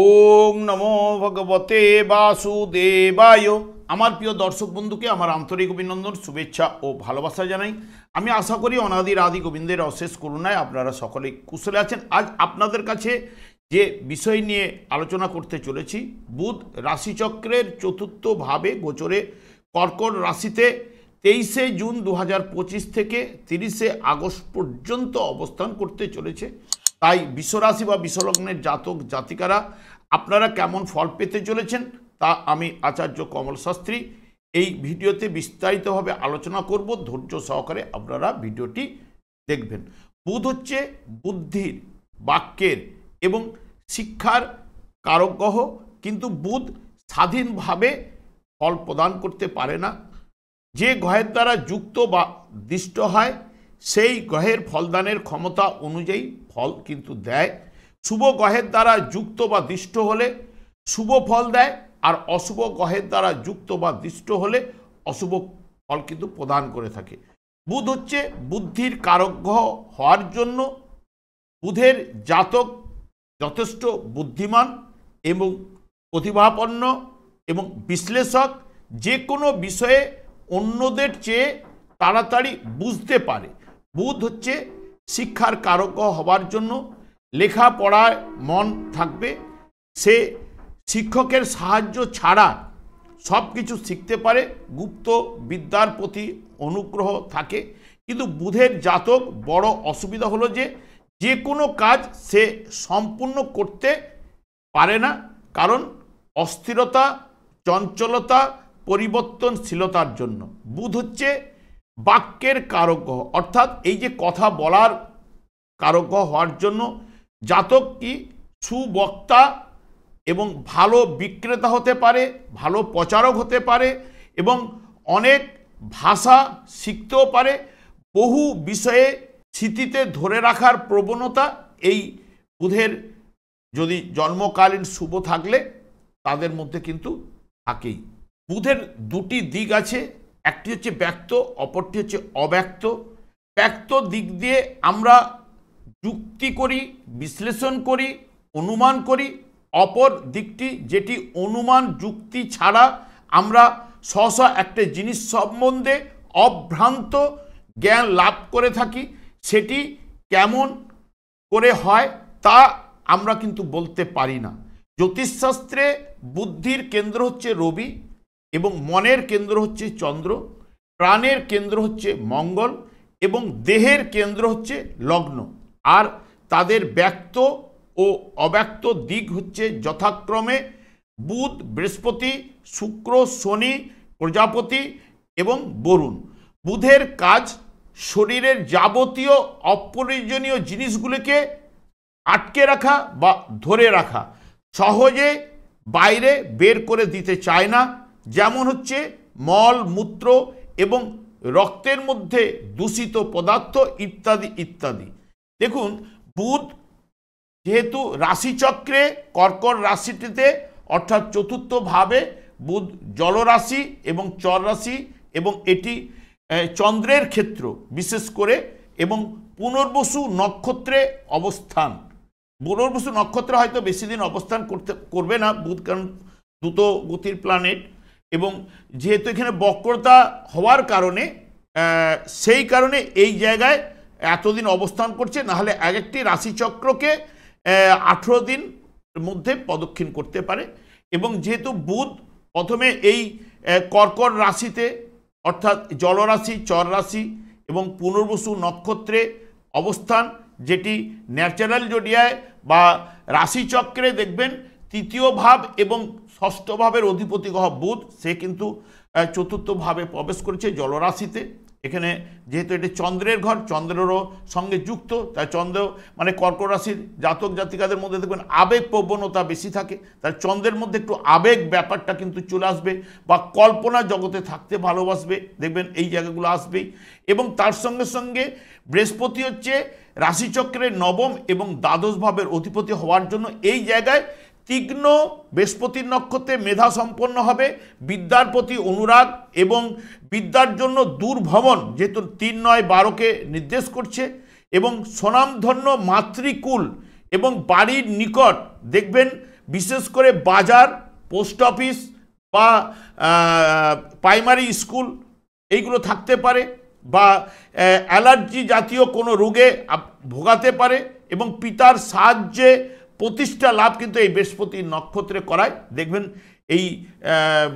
ওং নমো ভগবতে বাসুদেবায়। আমার প্রিয় দর্শক বন্ধুকে আমার আন্তরিক অভিনন্দন, শুভেচ্ছা ও ভালোবাসা জানাই। আমি আশা করি অনাদির আদি গোবিন্দের অশেষ করুণায় আপনারা সকলেই কুশলে আছেন। আজ আপনাদের কাছে যে বিষয় নিয়ে আলোচনা করতে চলেছি, বুধ রাশিচক্রের চতুর্থ ভাবে গোচরে কর্কট রাশিতে 23শে জুন 2025 থেকে 30শে আগস্ট পর্যন্ত অবস্থান করতে চলেছে। তাই বিশ্বরাশি বা বিশ্বলগ্নের জাতক জাতিকারা আপনারা কেমন ফল পেতে চলেছেন তা আমি আচার্য কমল শাস্ত্রী এই ভিডিওতে বিস্তারিতভাবে আলোচনা করব। ধৈর্য সহকারে আপনারা ভিডিওটি দেখবেন। বুধ হচ্ছে বুদ্ধির, বাক্যের এবং শিক্ষার কারক গ্রহ, কিন্তু বুধ স্বাধীনভাবে ফল প্রদান করতে পারে না। যে গ্রহের দ্বারা যুক্ত বা দৃষ্ট হয় সেই গ্রহের ফলদানের ক্ষমতা অনুযায়ী ফল কিন্তু দেয়। শুভ গ্রহের দ্বারা যুক্ত বা দৃষ্ট হলে শুভ ফল দেয়, আর অশুভ গ্রহের দ্বারা যুক্ত বা দৃষ্ট হলে অশুভ ফল কিন্তু প্রদান করে থাকে। বুধ হচ্ছে বুদ্ধির কারক গ্রহ হওয়ার জন্য বুধের জাতক যথেষ্ট বুদ্ধিমান এবং প্রতিভাপন্ন এবং বিশ্লেষক, যে কোনো বিষয়ে অন্যদের চেয়ে তাড়াতাড়ি বুঝতে পারে। বুধ হচ্ছে শিক্ষার কারক হওয়ার জন্য লেখাপড়ায় মন থাকবে, সে শিক্ষকের সাহায্য ছাড়া সব কিছু শিখতে পারে, গুপ্ত বিদ্যার প্রতি অনুগ্রহ থাকে। কিন্তু বুধের জাতক বড় অসুবিধা হলো যে কোনো কাজ সে সম্পূর্ণ করতে পারে না, কারণ অস্থিরতা, চঞ্চলতা, পরিবর্তনশীলতার জন্য। বুধ হচ্ছে বাক্যের কারক গ্রহ, অর্থাৎ এই যে কথা বলার কারক গ্রহ হওয়ার জন্য জাতক কি সুবক্তা এবং ভালো বিক্রেতা হতে পারে, ভালো প্রচারক হতে পারে এবং অনেক ভাষা শিখতেও পারে। বহু বিষয়ে স্মৃতিতে ধরে রাখার প্রবণতা এই বুধের যদি জন্মকালীন শুভ থাকলে তাদের মধ্যে কিন্তু থাকেই। বুধের দুটি দিক আছে, একটি হচ্ছে ব্যক্ত, অপরটি হচ্ছে অব্যক্ত। ব্যক্ত দিক দিয়ে আমরা যুক্তি করি, বিশ্লেষণ করি, অনুমান করি। অপর দিকটি যেটি অনুমান যুক্তি ছাড়া আমরা সহসা একটা জিনিস সম্বন্ধে অভ্রান্ত জ্ঞান লাভ করে থাকি, সেটি কেমন করে হয় তা আমরা কিন্তু বলতে পারি না। জ্যোতিষশাস্ত্রে বুদ্ধির কেন্দ্র হচ্ছে রবি এবং মনের কেন্দ্র হচ্ছে চন্দ্র, প্রাণের কেন্দ্র হচ্ছে মঙ্গল এবং দেহের কেন্দ্র হচ্ছে লগ্ন। আর তাদের ব্যক্ত ও অব্যক্ত দিক হচ্ছে যথাক্রমে বুধ, বৃহস্পতি, শুক্র, শনি, প্রজাপতি এবং বরুণ। বুধের কাজ শরীরের যাবতীয় অপ্রয়োজনীয় জিনিসগুলিকে আটকে রাখা বা ধরে রাখা, সহজে বাইরে বের করে দিতে চায় না, যেমন হচ্ছে মল, মূত্র এবং রক্তের মধ্যে দূষিত পদার্থ ইত্যাদি ইত্যাদি। দেখুন, বুধ যেহেতু রাশিচক্রে কর্কট রাশিটিতে অর্থাৎ চতুর্থ ভাবে বুধ জলরাশি এবং চর রাশি এবং এটি চন্দ্রের ক্ষেত্র বিশেষ করে এবং পুনর্বসু নক্ষত্রে অবস্থান। পুনর্বসু নক্ষত্রে হয়তো বেশি দিন অবস্থান করবে না বুধ, কারণ দ্রুত গতির প্ল্যানেট, এবং যেহেতু এখানে বক্রতা হওয়ার কারণে সেই কারণে এই জায়গায় এতদিন অবস্থান করছে। নাহলে এক একটি রাশিচক্রকে 18 দিন মধ্যে প্রদক্ষিণ করতে পারে। এবং যেহেতু বুধ প্রথমে এই কর্কট রাশিতে অর্থাৎ জলরাশি, চর রাশি এবং পুনর্বসু নক্ষত্রে অবস্থান, যেটি ন্যাচারাল জোডিয়ায় বা রাশিচক্রে দেখবেন তৃতীয় ভাব এবং ষষ্ঠ ভাবের অধিপতি গ্রহ বুধ, সে কিন্তু চতুর্থ ভাবে প্রবেশ করেছে জলরাশিতে। এখানে যেহেতু এটি চন্দ্রের ঘর, চন্দ্রেরও সঙ্গে যুক্ত, তাই চন্দ্র মানে কর্কট রাশির জাতক জাতিকাদের মধ্যে দেখবেন আবেগ প্রবণতা বেশি থাকে, তাই চন্দ্রের মধ্যে একটু আবেগ ব্যাপারটা কিন্তু চলে আসবে বা কল্পনা জগতে থাকতে ভালোবাসবে, দেখবেন এই জায়গাগুলো আসবেই। এবং তার সঙ্গে সঙ্গে বৃহস্পতি হচ্ছে রাশিচক্রের নবম এবং দ্বাদশ ভাবের অধিপতি হওয়ার জন্য এই জায়গায় তীক্ষ্ণ বৃহস্পতির নক্ষত্রে মেধা সম্পন্ন হবে, বিদ্যার প্রতি অনুরাগ এবং বিদ্যার জন্য দূরভ্রমণ, যেহেতু 3-9-12কে নির্দেশ করছে, এবং স্বনামধন্য মাতৃকুল এবং বাড়ির নিকট দেখবেন বিশেষ করে বাজার, পোস্ট অফিস বা প্রাইমারি স্কুল এইগুলো থাকতে পারে, বা অ্যালার্জি জাতীয় কোনো রোগে ভোগাতে পারে, এবং পিতার সাহায্যে প্রতিষ্ঠা লাভ কিন্তু এই বৃহস্পতির নক্ষত্রে করায়। দেখবেন এই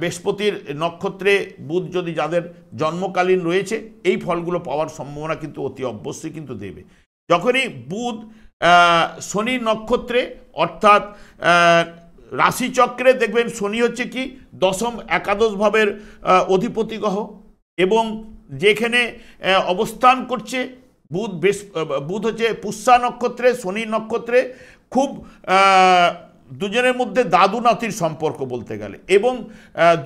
বৃহস্পতির নক্ষত্রে বুধ যদি যাদের জন্মকালীন রয়েছে, এই ফলগুলো পাওয়ার সম্ভাবনা কিন্তু অতি অবশ্যই কিন্তু দেবে। যখনই বুধ শনির নক্ষত্রে অর্থাৎ রাশিচক্রে, দেখবেন শনি হচ্ছে কি দশম একাদশ ভাবের অধিপতি গ্রহ, এবং যেখানে অবস্থান করছে বুধ হচ্ছে পুষ্যা নক্ষত্রে, শনির নক্ষত্রে, খুব দুজনের মধ্যে দাদু নাতির সম্পর্ক বলতে গেলে, এবং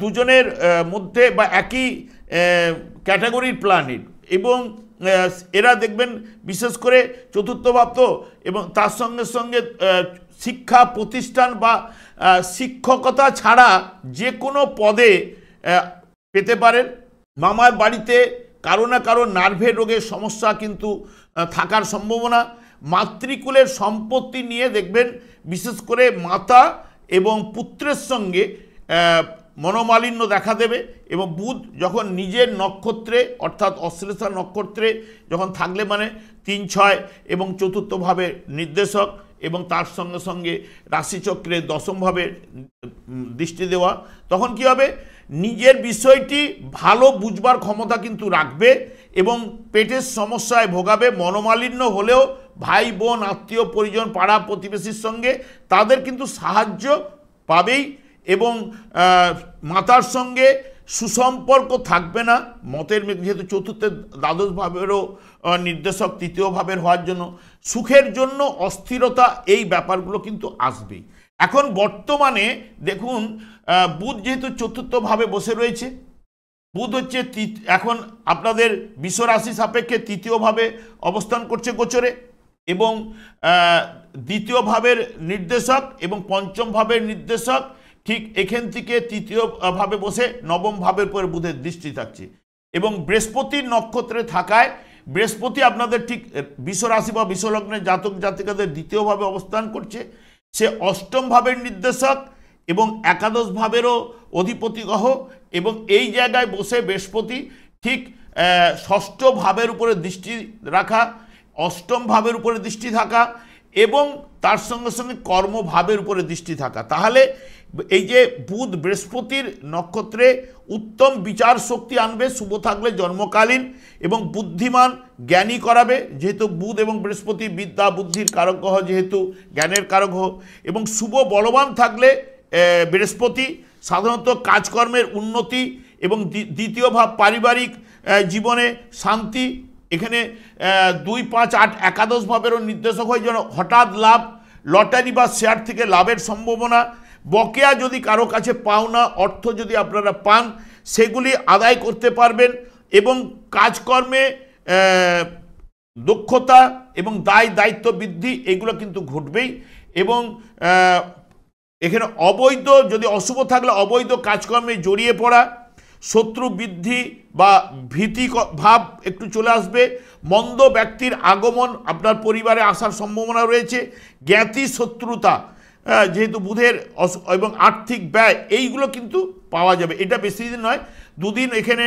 দুজনের মধ্যে বা একই ক্যাটাগরির প্ল্যানেট, এবং এরা দেখবেন বিশেষ করে চতুর্থ ভাব তো, এবং তার সঙ্গে সঙ্গে শিক্ষা প্রতিষ্ঠান বা শিক্ষকতা ছাড়া যে কোনো পদে পেতে পারেন। মামার বাড়িতে কারো না কারো নার্ভের রোগের সমস্যা কিন্তু থাকার সম্ভাবনা। মাতৃকুলের সম্পত্তি নিয়ে দেখবেন বিশেষ করে মাতা এবং পুত্রের সঙ্গে মনোমালিন্য দেখা দেবে, এবং বুধ যখন নিজের নক্ষত্রে অর্থাৎ অশ্লেষা নক্ষত্রে যখন থাকলে, মানে 3, 6 এবং চতুর্থভাবে নির্দেশক, এবং তার সঙ্গে সঙ্গে রাশিচক্রে দশমভাবে দৃষ্টি দেওয়া, তখন কি হবে, নিজের বিষয়টি ভালো বুঝবার ক্ষমতা কিন্তু রাখবে, এবং পেটের সমস্যায় ভোগাবে। মনোমালিন্য হলেও ভাই বোন, আত্মীয় পরিজন, পাড়া প্রতিবেশীর সঙ্গে তাদের কিন্তু সাহায্য পাবেই, এবং মাতার সঙ্গে সুসম্পর্ক থাকবে না। মতের যেহেতু চতুর্থের দ্বাদশ ভাবেরও নির্দেশক তৃতীয় ভাবের হওয়ার জন্য সুখের জন্য অস্থিরতা, এই ব্যাপারগুলো কিন্তু আসবেই। এখন বর্তমানে দেখুন বুধ যেহেতু চতুর্থভাবে বসে রয়েছে, বুধ হচ্ছে এখন আপনাদের বিশ্বরাশি সাপেক্ষে তৃতীয়ভাবে অবস্থান করছে গোচরে, এবং দ্বিতীয় ভাবের নির্দেশক এবং পঞ্চম ভাবের নির্দেশক ঠিক এখান থেকে তৃতীয় ভাবে বসে নবম ভাবের উপর বুধের দৃষ্টি থাকছে, এবং বৃহস্পতির নক্ষত্রে থাকায় বৃহস্পতি আপনাদের ঠিক বিশ্বরাশি বা বিশ্বলগ্নের জাতক জাতিকাদের দ্বিতীয়ভাবে অবস্থান করছে। সে অষ্টম ভাবের নির্দেশক এবং একাদশ ভাবেরও অধিপতি গ্রহ, এবং এই জায়গায় বসে বৃহস্পতি ঠিক ষষ্ঠ ভাবের উপরে দৃষ্টি রাখা, অষ্টম ভাবের উপরে দৃষ্টি থাকা, এবং তার সঙ্গে সঙ্গে কর্মভাবের উপরে দৃষ্টি থাকা। তাহলে এই যে বুধ বৃহস্পতির নক্ষত্রে উত্তম বিচার শক্তি আনবে শুভ থাকলে জন্মকালীন, এবং বুদ্ধিমান জ্ঞানী করাবে, যেহেতু বুধ এবং বৃহস্পতি বিদ্যা বুদ্ধির কারক গ্রহ, যেহেতু জ্ঞানের কারক গ্রহ, এবং শুভ বলবান থাকলে বৃহস্পতি সাধারণত কাজকর্মের উন্নতি, এবং দ্বিতীয় ভাব পারিবারিক জীবনে শান্তি। এখানে 2, 5, 8 একাদশ ভাবেরও নির্দেশক হয়, যেন হঠাৎ লাভ, লটারি বা শেয়ার থেকে লাভের সম্ভাবনা, বকেয়া যদি কারো কাছে পাওনা অর্থ যদি আপনারা পান সেগুলি আদায় করতে পারবেন, এবং কাজকর্মে দক্ষতা এবং দায়িত্ব বৃদ্ধি এগুলো কিন্তু ঘটবেই। এবং এখানে অবৈধ যদি অশুভ থাকলে অবৈধ কাজকর্মে জড়িয়ে পড়া, শত্রু বৃদ্ধি বা ভীতি ভাব একটু চলে আসবে, মন্দ ব্যক্তির আগমন আপনার পরিবারে আসার সম্ভাবনা রয়েছে, জ্ঞাতি শত্রুতা, যেহেতু বুধের এবং আর্থিক ব্যয় এইগুলো কিন্তু পাওয়া যাবে। এটা বেশি দিন নয়, 2 দিন এখানে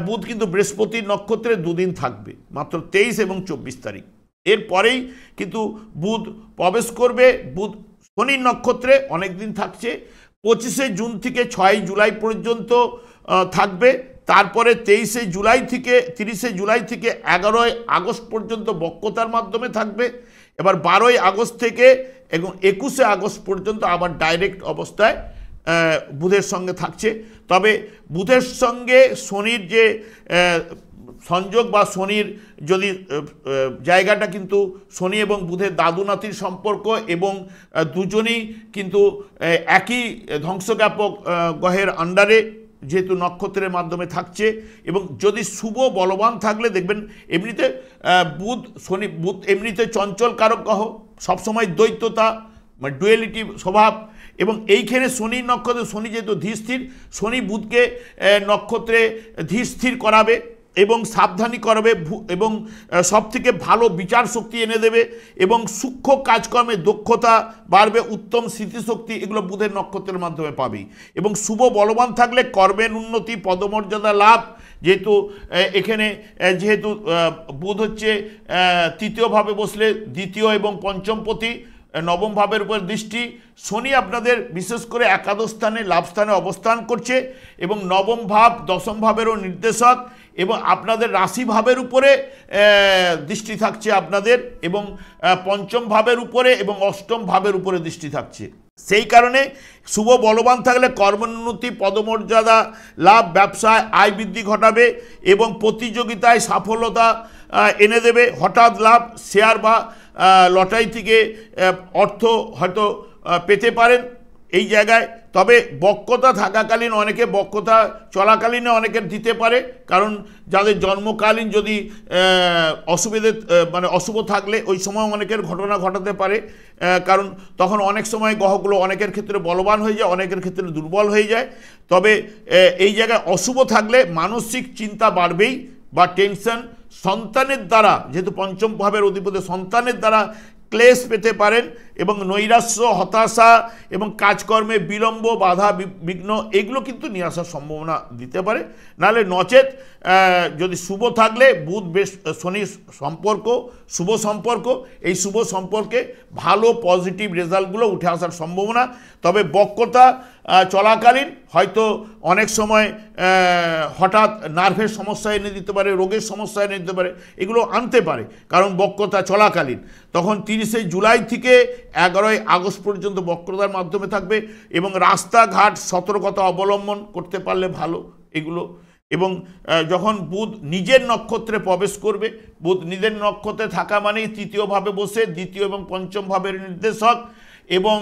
বুধ কিন্তু বৃহস্পতির নক্ষত্রে 2 দিন থাকবে, মাত্র 23 এবং 24 তারিখ। এরপরেই কিন্তু বুধ প্রবেশ করবে। বুধ শনির নক্ষত্রে অনেক দিন থাকছে, 25শে জুন থেকে 6ই জুলাই পর্যন্ত থাকবে, তারপরে 23শে জুলাই থেকে 30শে জুলাই থেকে 11ই আগস্ট পর্যন্ত বক্রতার মাধ্যমে থাকবে। এবার 12ই আগস্ট থেকে এবং 21শে আগস্ট পর্যন্ত আবার ডাইরেক্ট অবস্থায় বুধের সঙ্গে থাকছে। তবে বুধের সঙ্গে শনির যে সংযোগ বা শনির যদি জায়গাটা কিন্তু শনি এবং বুধের দাদু নাতির সম্পর্ক, এবং দুজনেই কিন্তু একই ধ্বংসজ্ঞাপক গ্রহের আন্ডারে যেহেতু নক্ষত্রের মাধ্যমে থাকছে, এবং যদি শুভ বলবান থাকলে দেখবেন এমনিতে বুধ এমনিতে চঞ্চল কারক গ্রহ, সবসময় দ্বৈততা ডুয়েলিটি স্বভাব, এবং এইখানে শনির নক্ষত্রে শনি যেহেতু ধীর স্থির, শনি বুধকে নক্ষত্রে ধীর স্থির করাবে, এবং সাবধানী করবে এবং সবথেকে ভালো বিচার শক্তি এনে দেবে এবং সূক্ষ্ম কাজকর্মে দক্ষতা বাড়বে, উত্তম স্মৃতিশক্তি এগুলো বুধের নক্ষত্রের মাধ্যমে পাবেই। এবং শুভ বলবান থাকলে কর্মের উন্নতি, পদমর্যাদা লাভ, যেহেতু এখানে যেহেতু বুধ হচ্ছে তৃতীয়ভাবে বসলে দ্বিতীয় এবং পঞ্চমপতি, নবম ভাবের উপর দৃষ্টি, শনি আপনাদের বিশেষ করে একাদশ স্থানে লাভ স্থানে অবস্থান করছে এবং নবম ভাব দশম ভাবেরও নির্দেশক এবং আপনাদের রাশি ভাবের উপরে দৃষ্টি থাকছে আপনাদের এবং পঞ্চম ভাবের উপরে এবং অষ্টম ভাবের উপরে দৃষ্টি থাকছে। সেই কারণে শুভ বলবান থাকলে কর্মোন্নতি, পদমর্যাদা লাভ, ব্যবসায় আয় বৃদ্ধি ঘটাবে এবং প্রতিযোগিতায় সাফল্যতা এনে দেবে, হঠাৎ লাভ, শেয়ার বা লটারি থেকে অর্থ হয়তো পেতে পারেন এই জায়গায়। তবে বক্রতা থাকাকালীন অনেকে, বক্রতা চলাকালীনে অনেকের দিতে পারে, কারণ যাদের জন্মকালীন যদি অসুবিধে মানে অশুভ থাকলে ওই সময় অনেকের ঘটনা ঘটাতে পারে, কারণ তখন অনেক সময় গ্রহগুলো অনেকের ক্ষেত্রে বলবান হয়ে যায়, অনেকের ক্ষেত্রে দুর্বল হয়ে যায়। তবে এই জায়গায় অশুভ থাকলে মানসিক চিন্তা বাড়বেই বা টেনশন, সন্তানের দ্বারা যেহেতু পঞ্চম ভাবের অধিপতি, সন্তানের দ্বারা ক্লেশ পেতে পারেন এবং নৈরাশ্য, হতাশা এবং কাজকর্মে বিলম্ব, বাধা বিঘ্ন এগুলো কিন্তু নিয়ে আসার সম্ভাবনা দিতে পারে। নাহলে নচেত যদি শুভ থাকলে বুধ বেশ শনির সম্পর্ক, শুভ সম্পর্ক, এই শুভ সম্পর্কে ভালো পজিটিভ রেজাল্টগুলো উঠে আসার সম্ভাবনা। তবে বক্রতা চলাকালীন হয়তো অনেক সময় হঠাৎ নার্ভের সমস্যা এনে দিতে পারে, রোগের সমস্যা এনে দিতে পারে, এগুলো আনতে পারে কারণ বক্রতা চলাকালীন। তখন 30শে জুলাই থেকে 11ই আগস্ট পর্যন্ত বক্রতার মাধ্যমে থাকবে এবং রাস্তাঘাট সতর্কতা অবলম্বন করতে পারলে ভালো এগুলো। এবং যখন বুধ নিজের নক্ষত্রে প্রবেশ করবে, বুধ নিজের নক্ষত্রে থাকা মানেই তৃতীয়ভাবে বসে দ্বিতীয় এবং পঞ্চম ভাবের নির্দেশক এবং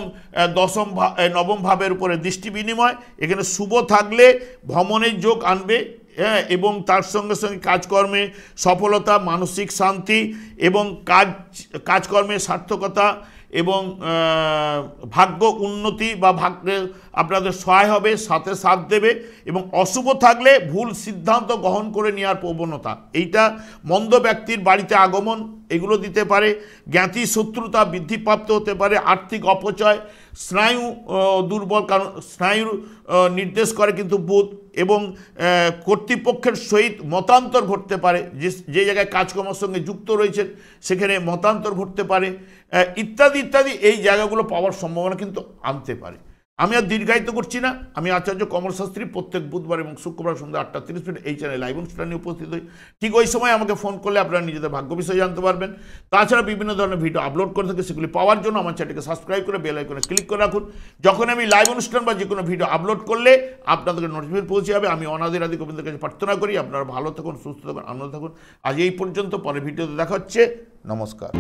নবম ভাবের উপরে দৃষ্টি বিনিময়, এখানে শুভ থাকলে ভ্রমণের যোগ আনবে এবং তার সঙ্গে সঙ্গে কাজকর্মে সফলতা, মানসিক শান্তি এবং কাজকর্মে সার্থকতা এবং ভাগ্য উন্নতি বা ভাগ্যে আপনাদের সহায় হবে, সাথে সাথ দেবে। এবং অশুভ থাকলে ভুল সিদ্ধান্ত গ্রহণ করে নেওয়ার প্রবণতা, এইটা মন্দ ব্যক্তির বাড়িতে আগমন এগুলো দিতে পারে, জ্ঞাতি শত্রুতা বৃদ্ধিপ্রাপ্ত হতে পারে, আর্থিক অপচয়, স্নায়ু দুর্বল, কারণ স্নায়ু নির্দেশ করে কিন্তু বুধ, এবং কর্তৃপক্ষের সহিত মতান্তর ঘটতে পারে, যে জায়গায় কাজকর্মের সঙ্গে যুক্ত রয়েছেন সেখানে মতান্তর ঘটতে পারে, ইত্যাদি ইত্যাদি এই জায়গাগুলো পাওয়ার সম্ভাবনা কিন্তু আনতে পারে। আমি আর দীর্ঘায়িত করছি না, আমি আচার্য কমল শাস্ত্রী প্রত্যেক বুধবার এবং শুক্রবার সন্ধ্যা 8:30 এই চ্যানেলে লাইভ অনুষ্ঠানে উপস্থিত হই। ঠিক ওই সময় আমাকে ফোন করলে আপনারা নিজেদের ভাগ্য বিষয় জানতে পারবেন। তাছাড়া বিভিন্ন ধরনের ভিডিও আপলোড করে থাকে, সেগুলি পাওয়ার জন্য আমার চ্যানেলকে সাবস্ক্রাইব করে বেল আইকনে ক্লিক করে রাখুন। যখন আমি লাইভ অনুষ্ঠান বা যে কোনো ভিডিও আপলোড করলে আপনাদেরকে নোটিফিকেশন পৌঁছে যাবে। আমি অনাদির আদি গোবিন্দের কাছে প্রার্থনা করি আপনারা ভালো থাকুন, সুস্থ থাকুন, আনন্দ থাকুন। আজ এই পর্যন্ত, পরে ভিডিওতে দেখা হচ্ছে। নমস্কার।